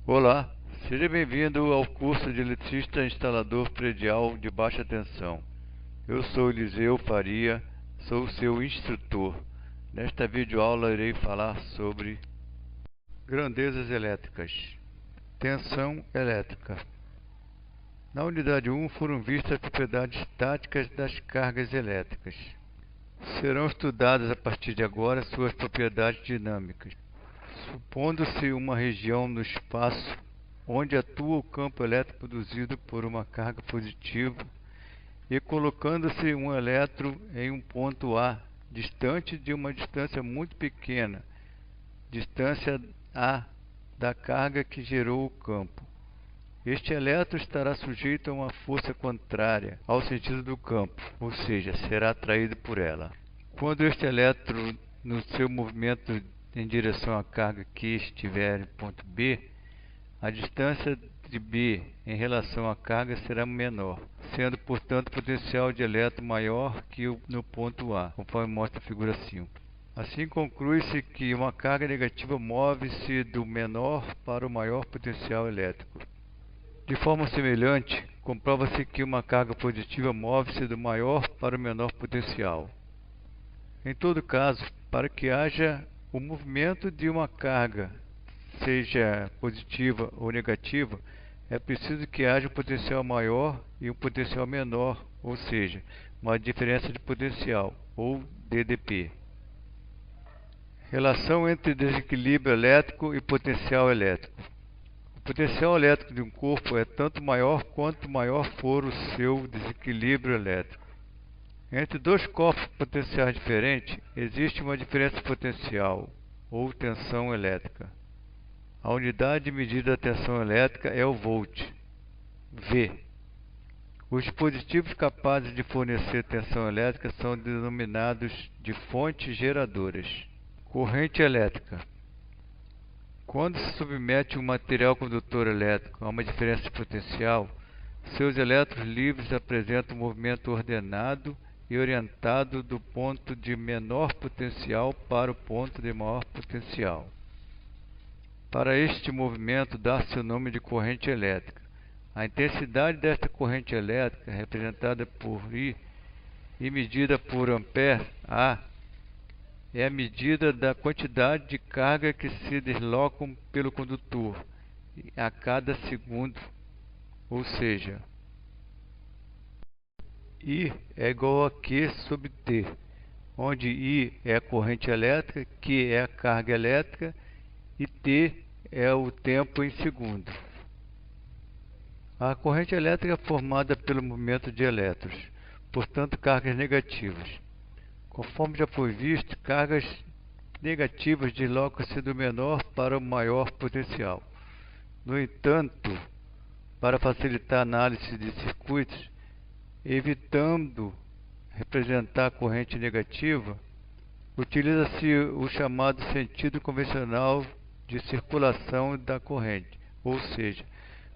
Olá, seja bem-vindo ao curso de eletricista instalador predial de baixa tensão. Eu sou Eliseu Faria, sou seu instrutor. Nesta videoaula irei falar sobre grandezas elétricas, tensão elétrica. Na unidade 1 foram vistas as propriedades estáticas das cargas elétricas. Serão estudadas a partir de agora suas propriedades dinâmicas. Supondo-se uma região no espaço onde atua o campo elétrico produzido por uma carga positiva e colocando-se um elétron em um ponto A, distante de uma distância muito pequena, distância A da carga que gerou o campo. Este elétron estará sujeito a uma força contrária ao sentido do campo, ou seja, será atraído por ela. Quando este elétron, no seu movimento em direção à carga que estiver em ponto B, a distância de B em relação à carga será menor, sendo, portanto, o potencial de elétron maior que no ponto A, conforme mostra a figura 5. Assim, conclui-se que uma carga negativa move-se do menor para o maior potencial elétrico. De forma semelhante, comprova-se que uma carga positiva move-se do maior para o menor potencial. Em todo caso, para que haja o movimento de uma carga, seja positiva ou negativa, é preciso que haja um potencial maior e um potencial menor, ou seja, uma diferença de potencial, ou DDP. Relação entre desequilíbrio elétrico e potencial elétrico. O potencial elétrico de um corpo é tanto maior quanto maior for o seu desequilíbrio elétrico. Entre dois corpos potenciais diferentes, existe uma diferença potencial, ou tensão elétrica. A unidade de medida da tensão elétrica é o volt, V. Os dispositivos capazes de fornecer tensão elétrica são denominados de fontes geradoras. Corrente elétrica. Quando se submete um material condutor elétrico a uma diferença de potencial, seus elétrons livres apresentam um movimento ordenado e orientado do ponto de menor potencial para o ponto de maior potencial. Para este movimento dá-se o nome de corrente elétrica. A intensidade desta corrente elétrica, representada por I e medida por ampere, A, é a medida da quantidade de carga que se deslocam pelo condutor a cada segundo, ou seja, I é igual a Q sobre T, onde I é a corrente elétrica, Q é a carga elétrica e T é o tempo em segundo. A corrente elétrica é formada pelo movimento de elétrons, portanto cargas negativas. Conforme já foi visto, cargas negativas deslocam-se do menor para o maior potencial. No entanto, para facilitar a análise de circuitos, evitando representar a corrente negativa, utiliza-se o chamado sentido convencional de circulação da corrente, ou seja,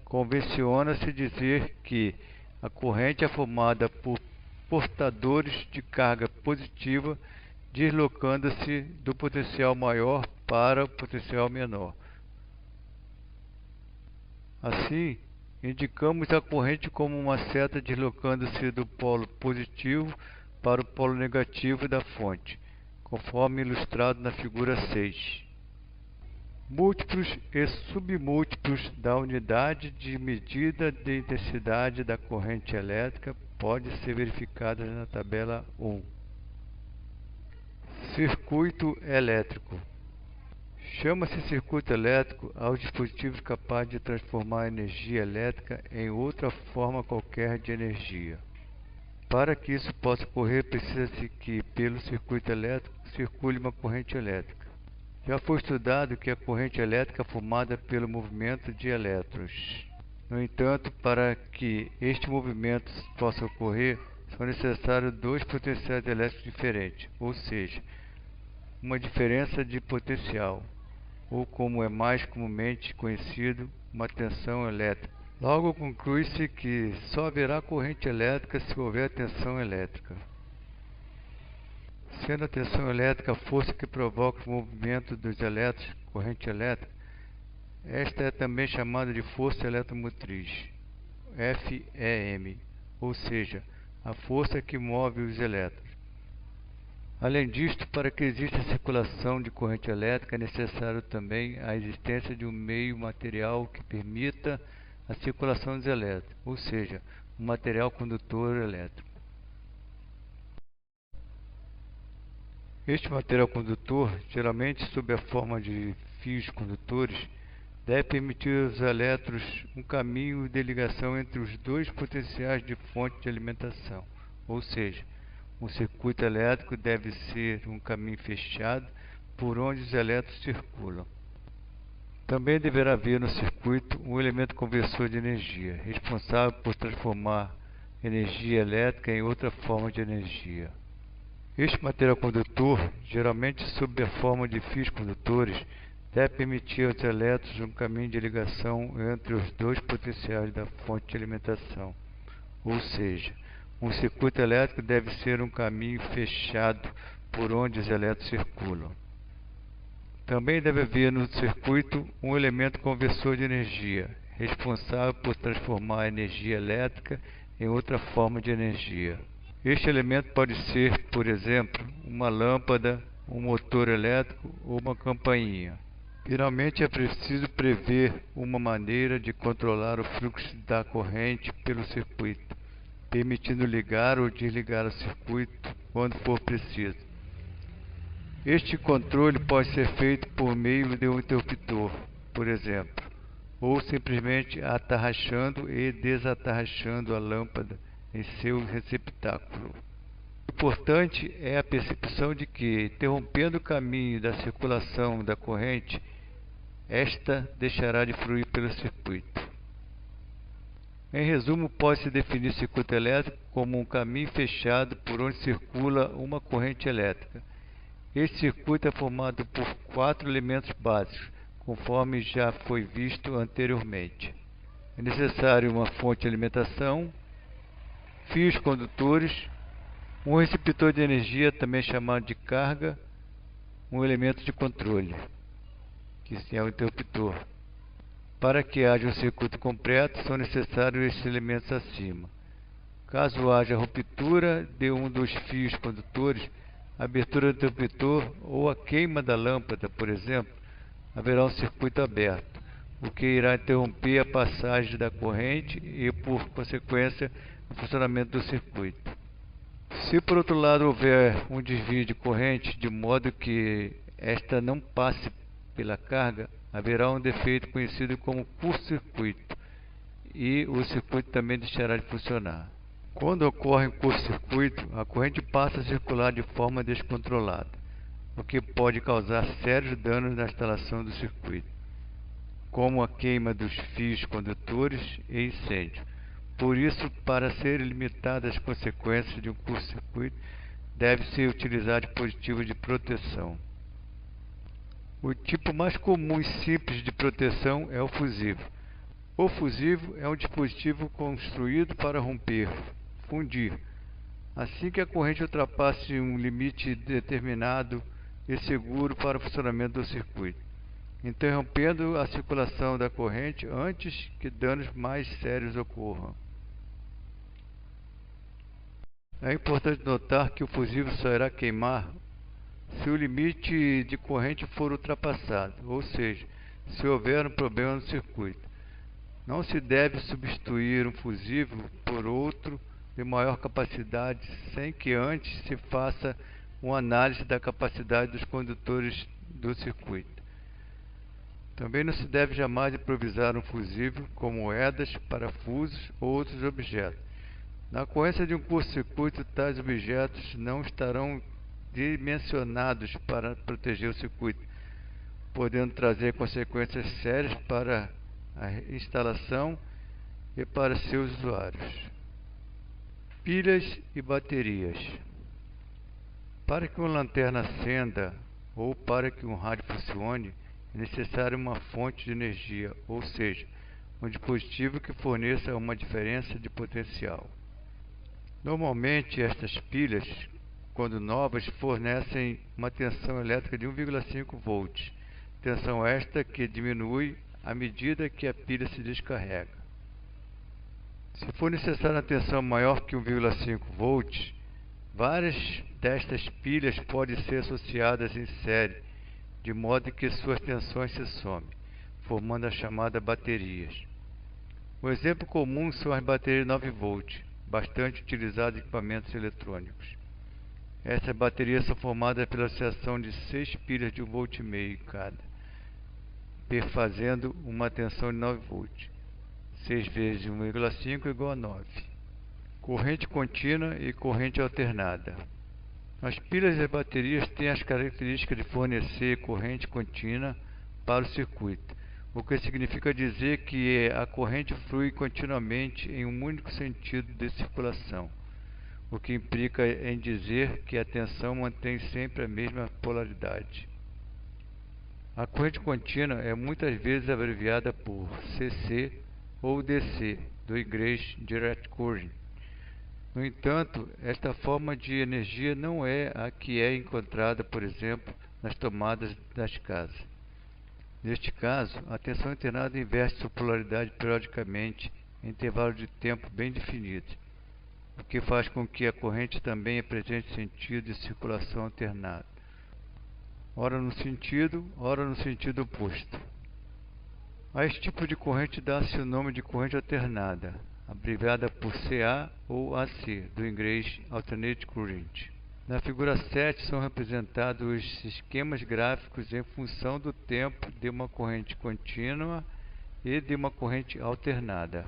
convenciona-se dizer que a corrente é formada por portadores de carga positiva deslocando-se do potencial maior para o potencial menor. Assim, indicamos a corrente como uma seta deslocando-se do polo positivo para o polo negativo da fonte, conforme ilustrado na figura 6. Múltiplos e submúltiplos da unidade de medida de intensidade da corrente elétrica podem ser verificados na tabela 1. Circuito elétrico. Chama-se circuito elétrico aos dispositivos capazes de transformar a energia elétrica em outra forma qualquer de energia. Para que isso possa ocorrer, precisa-se que pelo circuito elétrico circule uma corrente elétrica. Já foi estudado que a corrente elétrica é formada pelo movimento de elétrons. No entanto, para que este movimento possa ocorrer, são necessários dois potenciais elétricos diferentes, ou seja, uma diferença de potencial, ou como é mais comumente conhecido, uma tensão elétrica. Logo, conclui-se que só haverá corrente elétrica se houver tensão elétrica. Sendo a tensão elétrica a força que provoca o movimento dos elétrons, corrente elétrica, Esta é também chamada de força eletromotriz, FEM, ou seja, a força que move os elétrons. Além disto, para que exista circulação de corrente elétrica, é necessário também a existência de um meio material que permita a circulação dos elétrons, ou seja, um material condutor elétrico. Este material condutor, geralmente sob a forma de fios condutores, deve permitir aos elétrons um caminho de ligação entre os dois potenciais de fonte de alimentação, ou seja, um circuito elétrico deve ser um caminho fechado por onde os elétrons circulam. Também deverá haver no circuito um elemento conversor de energia, responsável por transformar energia elétrica em outra forma de energia. Este material condutor, geralmente sob a forma de fios condutores, deve permitir aos elétrons um caminho de ligação entre os dois potenciais da fonte de alimentação, ou seja, um circuito elétrico deve ser um caminho fechado por onde os elétrons circulam. Também deve haver no circuito um elemento conversor de energia, responsável por transformar a energia elétrica em outra forma de energia. Este elemento pode ser, por exemplo, uma lâmpada, um motor elétrico ou uma campainha. Finalmente, é preciso prever uma maneira de controlar o fluxo da corrente pelo circuito, permitindo ligar ou desligar o circuito quando for preciso. Este controle pode ser feito por meio de um interruptor, por exemplo, ou simplesmente atarrachando e desatarrachando a lâmpada em seu receptáculo. O importante é a percepção de que, interrompendo o caminho da circulação da corrente, esta deixará de fluir pelo circuito. Em resumo, pode-se definir o circuito elétrico como um caminho fechado por onde circula uma corrente elétrica. Este circuito é formado por 4 elementos básicos, conforme já foi visto anteriormente. É necessário uma fonte de alimentação, fios condutores, um receptor de energia, também chamado de carga, um elemento de controle, que é o interruptor. Para que haja um circuito completo, são necessários estes elementos acima. Caso haja ruptura de um dos fios condutores, a abertura do interruptor ou a queima da lâmpada, por exemplo, haverá um circuito aberto, o que irá interromper a passagem da corrente e, por consequência, o funcionamento do circuito. Se, por outro lado, houver um desvio de corrente, de modo que esta não passe pela carga, haverá um defeito conhecido como curto-circuito e o circuito também deixará de funcionar. Quando ocorre um curto-circuito, a corrente passa a circular de forma descontrolada, o que pode causar sérios danos na instalação do circuito, como a queima dos fios condutores e incêndio. Por isso, para serem limitadas as consequências de um curto-circuito, deve-se utilizar dispositivos de proteção. O tipo mais comum e simples de proteção é o fusível. O fusível é um dispositivo construído para romper, fundir, assim que a corrente ultrapasse um limite determinado e seguro para o funcionamento do circuito, interrompendo a circulação da corrente antes que danos mais sérios ocorram. É importante notar que o fusível só irá queimar se o limite de corrente for ultrapassado, ou seja, se houver um problema no circuito. Não se deve substituir um fusível por outro de maior capacidade sem que antes se faça uma análise da capacidade dos condutores do circuito. Também não se deve jamais improvisar um fusível com moedas, parafusos ou outros objetos. Na ocorrência de um curto-circuito, tais objetos não estarão dimensionados para proteger o circuito, podendo trazer consequências sérias para a instalação e para seus usuários. Pilhas e baterias. Para que uma lanterna acenda ou para que um rádio funcione, é necessário uma fonte de energia, ou seja, um dispositivo que forneça uma diferença de potencial. Normalmente, estas pilhas, quando novas, fornecem uma tensão elétrica de 1,5 volts, tensão esta que diminui à medida que a pilha se descarrega. Se for necessária uma tensão maior que 1,5 volts, várias destas pilhas podem ser associadas em série, de modo que suas tensões se somem, formando as chamadas baterias. Um exemplo comum são as baterias 9 volts, bastante utilizadas em equipamentos eletrônicos. Essas baterias são formadas pela associação de 6 pilhas de 1,5 volt cada, perfazendo uma tensão de 9 volts. 6 vezes 1,5 é igual a 9. Corrente contínua e corrente alternada. As pilhas e as baterias têm as características de fornecer corrente contínua para o circuito, o que significa dizer que a corrente flui continuamente em um único sentido de circulação, o que implica em dizer que a tensão mantém sempre a mesma polaridade. A corrente contínua é muitas vezes abreviada por CC ou DC, do inglês Direct Current. No entanto, esta forma de energia não é a que é encontrada, por exemplo, nas tomadas das casas. Neste caso, a tensão alternada inverte sua polaridade periodicamente em intervalos de tempo bem definidos, o que faz com que a corrente também apresente sentido de circulação alternado, ora no sentido oposto. A este tipo de corrente dá-se o nome de corrente alternada, abreviada por CA ou AC, do inglês Alternate Current. Na figura 7 são representados os esquemas gráficos em função do tempo de uma corrente contínua e de uma corrente alternada.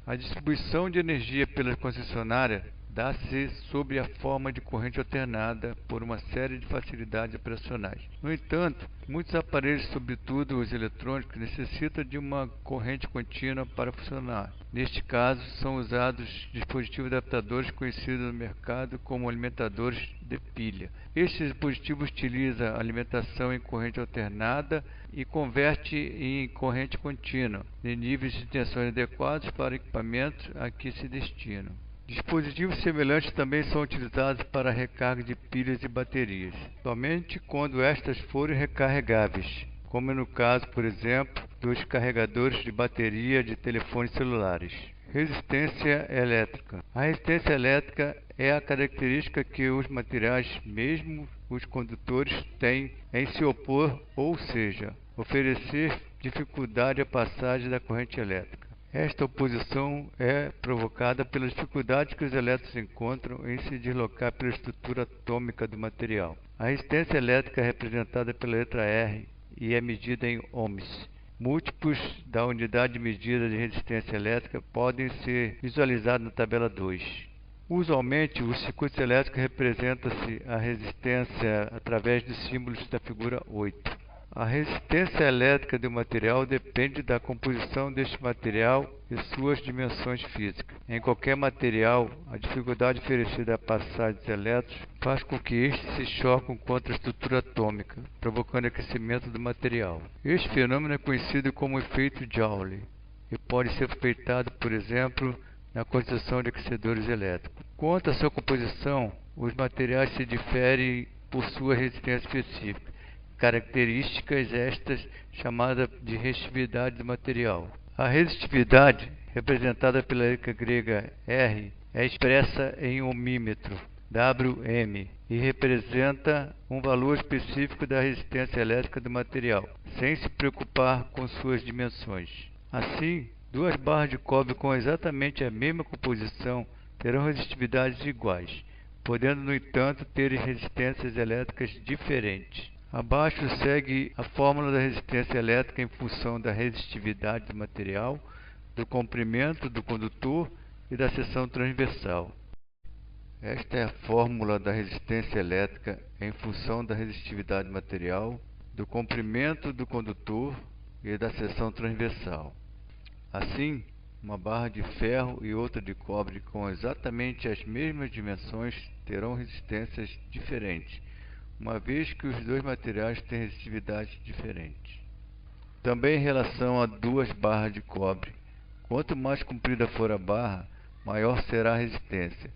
A distribuição de energia pela concessionária dá-se sob a forma de corrente alternada por uma série de facilidades operacionais. No entanto, muitos aparelhos, sobretudo os eletrônicos, necessitam de uma corrente contínua para funcionar. Neste caso, são usados dispositivos adaptadores conhecidos no mercado como alimentadores de pilha. Estes dispositivos utilizam a alimentação em corrente alternada e converte em corrente contínua, em níveis de tensões adequados para o equipamento a que se destinam. Dispositivos semelhantes também são utilizados para a recarga de pilhas e baterias, somente quando estas forem recarregáveis, como no caso, por exemplo, dos carregadores de bateria de telefones celulares. Resistência elétrica. A resistência elétrica é a característica que os materiais, mesmo os condutores, têm em se opor, ou seja, oferecer dificuldade à passagem da corrente elétrica. Esta oposição é provocada pelas dificuldades que os elétrons encontram em se deslocar pela estrutura atômica do material. A resistência elétrica é representada pela letra R e é medida em ohms. Múltiplos da unidade de medida de resistência elétrica podem ser visualizados na tabela 2. Usualmente, os circuitos elétricos representam-se a resistência através dos símbolos da figura 8. A resistência elétrica do material depende da composição deste material e suas dimensões físicas. Em qualquer material, a dificuldade oferecida à passagem dos elétrons faz com que estes se choquem contra a estrutura atômica, provocando aquecimento do material. Este fenômeno é conhecido como efeito Joule e pode ser suspeitado, por exemplo, na construção de aquecedores elétricos. Quanto à sua composição, os materiais se diferem por sua resistência específica. Características estas chamadas de resistividade do material. A resistividade, representada pela letra grega R, é expressa em ohmímetro, Wm, e representa um valor específico da resistência elétrica do material, sem se preocupar com suas dimensões. Assim, duas barras de cobre com exatamente a mesma composição terão resistividades iguais, podendo, no entanto, ter resistências elétricas diferentes. Abaixo segue a fórmula da resistência elétrica em função da resistividade do material, do comprimento do condutor e da seção transversal. Esta é a fórmula da resistência elétrica em função da resistividade do material, do comprimento do condutor e da seção transversal. Assim, uma barra de ferro e outra de cobre com exatamente as mesmas dimensões terão resistências diferentes, uma vez que os dois materiais têm resistividades diferentes. Também em relação a duas barras de cobre, quanto mais comprida for a barra, maior será a resistência,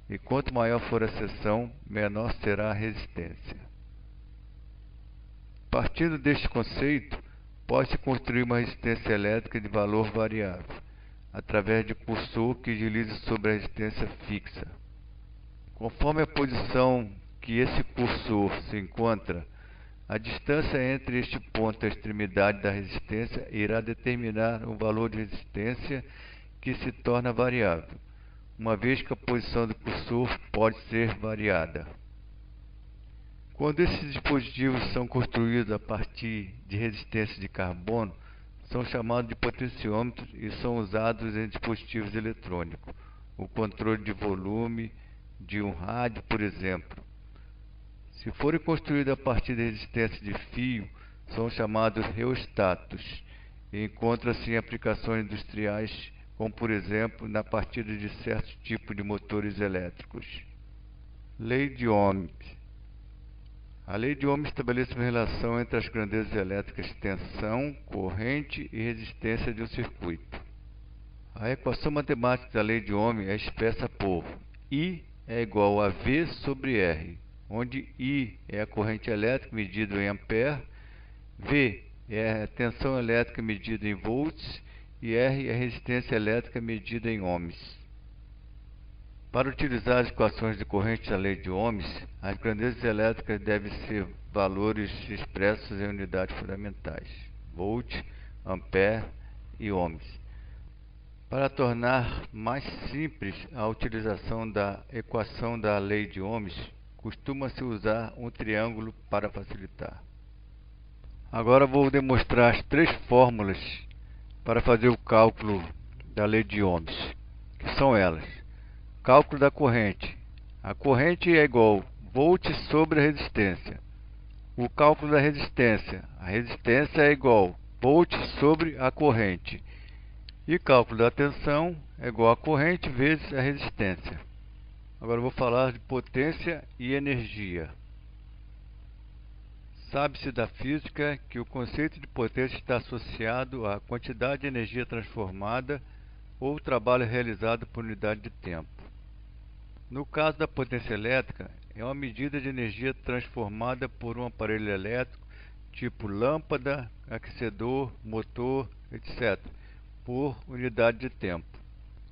e quanto maior for a seção, menor será a resistência. Partindo deste conceito, Pode-se construir uma resistência elétrica de valor variável, através de cursor que desliza sobre a resistência fixa. Conforme a posição que esse cursor se encontra, a distância entre este ponto e a extremidade da resistência irá determinar o valor de resistência, que se torna variável, uma vez que a posição do cursor pode ser variada. Quando esses dispositivos são construídos a partir de resistência de carbono, são chamados de potenciômetros e são usados em dispositivos eletrônicos, o controle de volume de um rádio, por exemplo. Se forem construídos a partir de resistência de fio, são chamados reostatos e encontram-se em aplicações industriais, como por exemplo na partida de certos tipos de motores elétricos. Lei de Ohm. A lei de Ohm estabelece uma relação entre as grandezas elétricas tensão, corrente e resistência de um circuito. A equação matemática da lei de Ohm é expressa por I é igual a V sobre R, onde I é a corrente elétrica medida em ampere, V é a tensão elétrica medida em volts e R é a resistência elétrica medida em ohms. Para utilizar as equações de corrente da lei de Ohms, as grandezas elétricas devem ser valores expressos em unidades fundamentais, volt, ampere e ohms. Para tornar mais simples a utilização da equação da lei de Ohms, costuma-se usar um triângulo para facilitar. Agora vou demonstrar as 3 fórmulas para fazer o cálculo da lei de Ohms, que são elas. Cálculo da corrente. A corrente é igual a volt sobre a resistência. O cálculo da resistência. A resistência é igual a volt sobre a corrente. E cálculo da tensão é igual a corrente vezes a resistência. Agora eu vou falar de potência e energia. Sabe-se da física que o conceito de potência está associado à quantidade de energia transformada ou trabalho realizado por unidade de tempo. No caso da potência elétrica, é uma medida de energia transformada por um aparelho elétrico, tipo lâmpada, aquecedor, motor, etc., por unidade de tempo.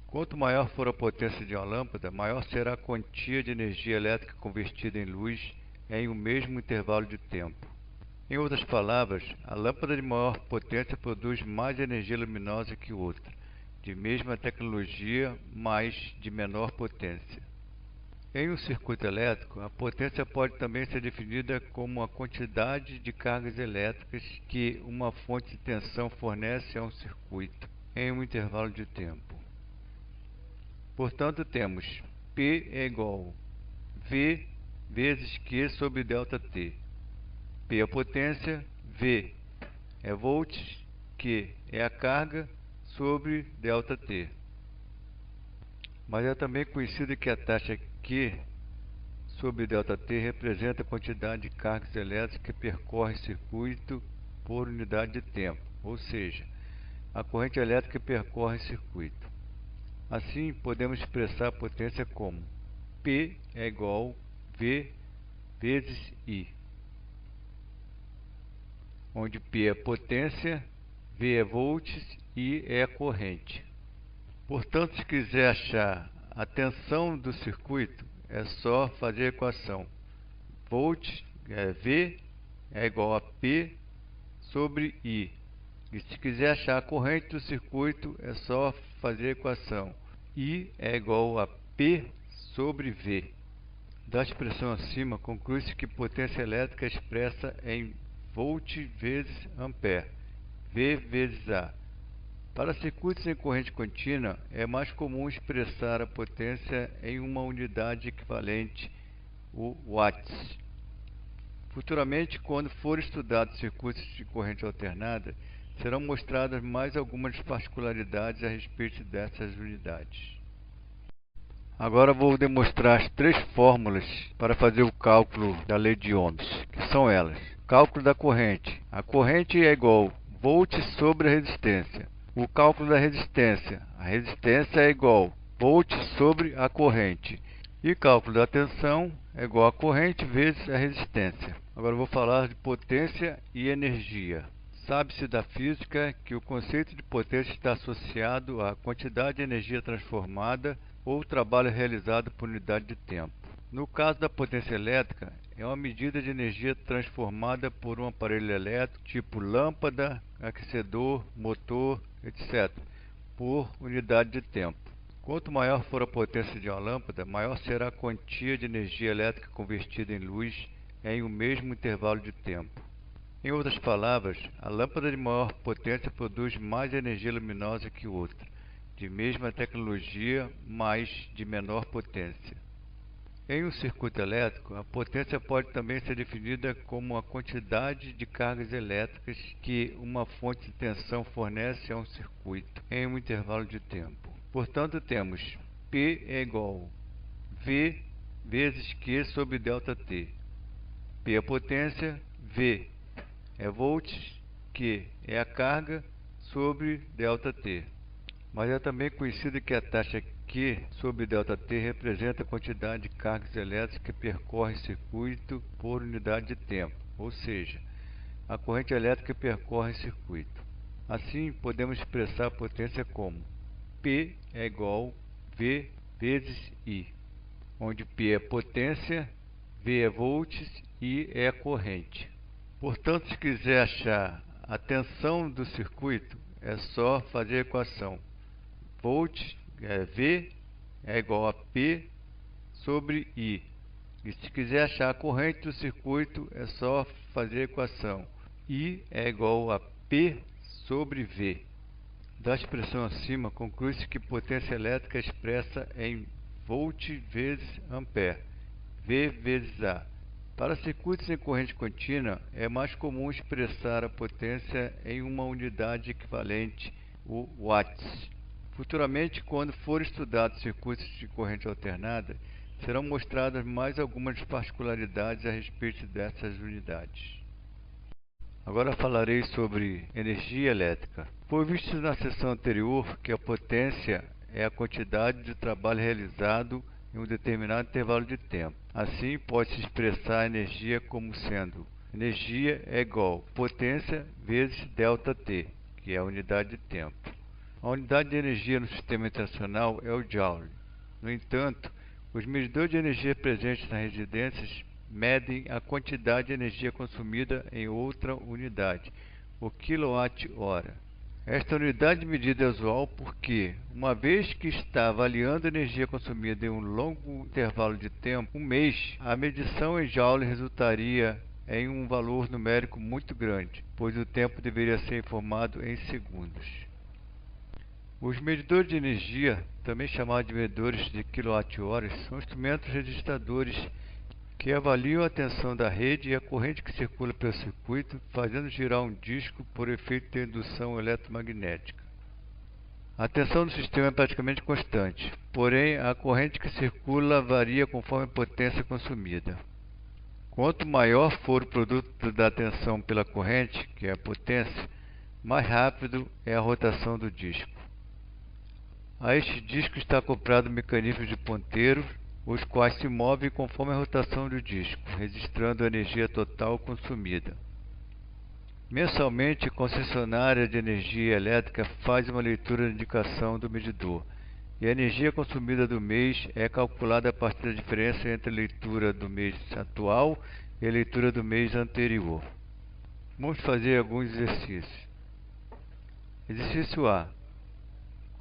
Quanto maior for a potência de uma lâmpada, maior será a quantia de energia elétrica convertida em luz em um mesmo intervalo de tempo. Em outras palavras, a lâmpada de maior potência produz mais energia luminosa que outra, de mesma tecnologia, mas de menor potência. Em um circuito elétrico, a potência pode também ser definida como a quantidade de cargas elétricas que uma fonte de tensão fornece a um circuito em um intervalo de tempo. Portanto, temos P é igual a V vezes Q sobre ΔT. P é a potência, V é volts, Q é a carga sobre ΔT. Mas é também conhecido que a taxa Q sobre ΔT representa a quantidade de cargas elétricas que percorre o circuito por unidade de tempo, ou seja, a corrente elétrica que percorre o circuito. Assim, podemos expressar a potência como P é igual a V vezes I, onde P é a potência, V é volts e I é a corrente. Portanto, se quiser achar a tensão do circuito, é só fazer a equação V é igual a P sobre I. E se quiser achar a corrente do circuito, é só fazer a equação I é igual a P sobre V. Da expressão acima, conclui-se que potência elétrica é expressa em volt vezes ampere, V vezes A. Para circuitos em corrente contínua, é mais comum expressar a potência em uma unidade equivalente, o watts. Futuramente, quando forem estudados circuitos de corrente alternada, serão mostradas mais algumas particularidades a respeito dessas unidades. Agora vou demonstrar as 3 fórmulas para fazer o cálculo da lei de Ohms, que são elas. Cálculo da corrente. A corrente é igual a volt sobre a resistência. O cálculo da resistência. A resistência é igual a volt sobre a corrente. E cálculo da tensão é igual a corrente vezes a resistência. Agora eu vou falar de potência e energia. Sabe-se da física que o conceito de potência está associado à quantidade de energia transformada ou trabalho realizado por unidade de tempo. No caso da potência elétrica, é uma medida de energia transformada por um aparelho elétrico, tipo lâmpada, aquecedor, motor, etc., por unidade de tempo. Quanto maior for a potência de uma lâmpada, maior será a quantia de energia elétrica convertida em luz em um mesmo intervalo de tempo. Em outras palavras, a lâmpada de maior potência produz mais energia luminosa que outra, de mesma tecnologia, mas de menor potência. Em um circuito elétrico, a potência pode também ser definida como a quantidade de cargas elétricas que uma fonte de tensão fornece a um circuito em um intervalo de tempo. Portanto, temos P é igual a V vezes Q sobre ΔT. P é a potência, V é volts, Q é a carga sobre ΔT. Mas é também conhecido que a taxa Q sobre ΔT representa a quantidade de cargas elétricas que percorre o circuito por unidade de tempo, ou seja, a corrente elétrica que percorre o circuito. Assim, podemos expressar a potência como P é igual a V vezes I, onde P é potência, V é volts e I é a corrente. Portanto, se quiser achar a tensão do circuito, é só fazer a equação volts, V é igual a P sobre I. E se quiser achar a corrente do circuito, é só fazer a equação I é igual a P sobre V. Da expressão acima, conclui-se que potência elétrica é expressa em volt vezes ampere, V vezes A. Para circuitos em corrente contínua, é mais comum expressar a potência em uma unidade equivalente, o watts. Futuramente, quando for estudado circuitos de corrente alternada, serão mostradas mais algumas particularidades a respeito dessas unidades. Agora falarei sobre energia elétrica. Foi visto na sessão anterior que a potência é a quantidade de trabalho realizado em um determinado intervalo de tempo. Assim, pode-se expressar a energia como sendo energia é igual a potência vezes ΔT, que é a unidade de tempo. A unidade de energia no sistema internacional é o Joule. No entanto, os medidores de energia presentes nas residências medem a quantidade de energia consumida em outra unidade, o quilowatt-hora. Esta unidade de medida é usual porque, uma vez que está avaliando a energia consumida em um longo intervalo de tempo, um mês, a medição em Joule resultaria em um valor numérico muito grande, pois o tempo deveria ser informado em segundos. Os medidores de energia, também chamados de medidores de quilowatt-horas, são instrumentos registradores que avaliam a tensão da rede e a corrente que circula pelo circuito, fazendo girar um disco por efeito de indução eletromagnética. A tensão do sistema é praticamente constante, porém a corrente que circula varia conforme a potência consumida. Quanto maior for o produto da tensão pela corrente, que é a potência, mais rápido é a rotação do disco. A este disco está acoplado um mecanismo de ponteiro, os quais se movem conforme a rotação do disco, registrando a energia total consumida. Mensalmente, a concessionária de energia elétrica faz uma leitura da indicação do medidor, e a energia consumida do mês é calculada a partir da diferença entre a leitura do mês atual e a leitura do mês anterior. Vamos fazer alguns exercícios. Exercício A.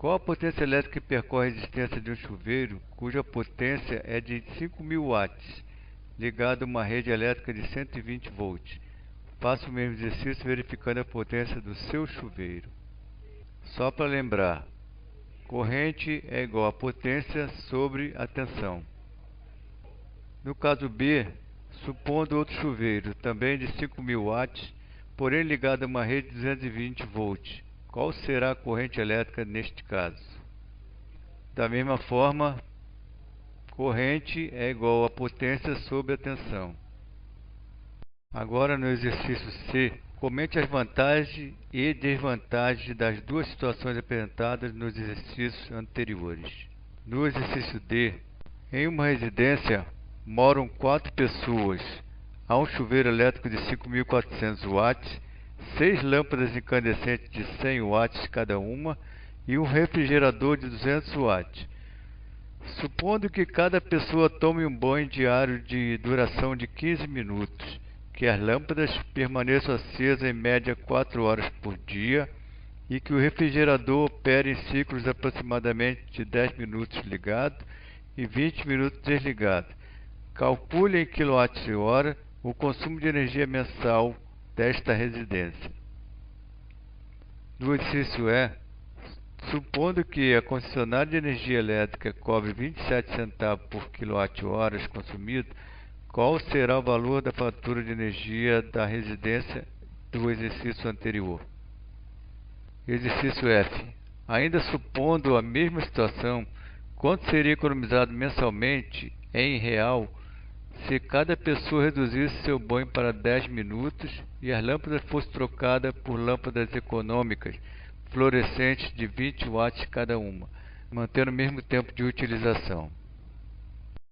Qual a potência elétrica que percorre a resistência de um chuveiro cuja potência é de 5.000 watts, ligado a uma rede elétrica de 120 volts? Faça o mesmo exercício verificando a potência do seu chuveiro. Só para lembrar, corrente é igual a potência sobre a tensão. No caso B, supondo outro chuveiro, também de 5.000 watts, porém ligado a uma rede de 220 volts, qual será a corrente elétrica neste caso? Da mesma forma, corrente é igual a potência sobre a tensão. Agora no exercício C, comente as vantagens e desvantagens das duas situações apresentadas nos exercícios anteriores. No exercício D, em uma residência moram 4 pessoas. Há um chuveiro elétrico de 5.400 watts 6 lâmpadas incandescentes de 100 watts cada uma e um refrigerador de 200 watts. Supondo que cada pessoa tome um banho diário de duração de 15 minutos, que as lâmpadas permaneçam acesas em média 4 horas por dia e que o refrigerador opere em ciclos aproximadamente de 10 minutos ligado e 20 minutos desligado. Calcule em kWh o consumo de energia mensal desta residência. O exercício é: supondo que a concessionária de energia elétrica cobre 27 centavos por kWh consumido, qual será o valor da fatura de energia da residência do exercício anterior? Exercício F. Ainda supondo a mesma situação, quanto seria economizado mensalmente, em real, se cada pessoa reduzisse seu banho para 10 minutos e as lâmpadas fossem trocadas por lâmpadas econômicas, fluorescentes de 20 watts cada uma, mantendo o mesmo tempo de utilização?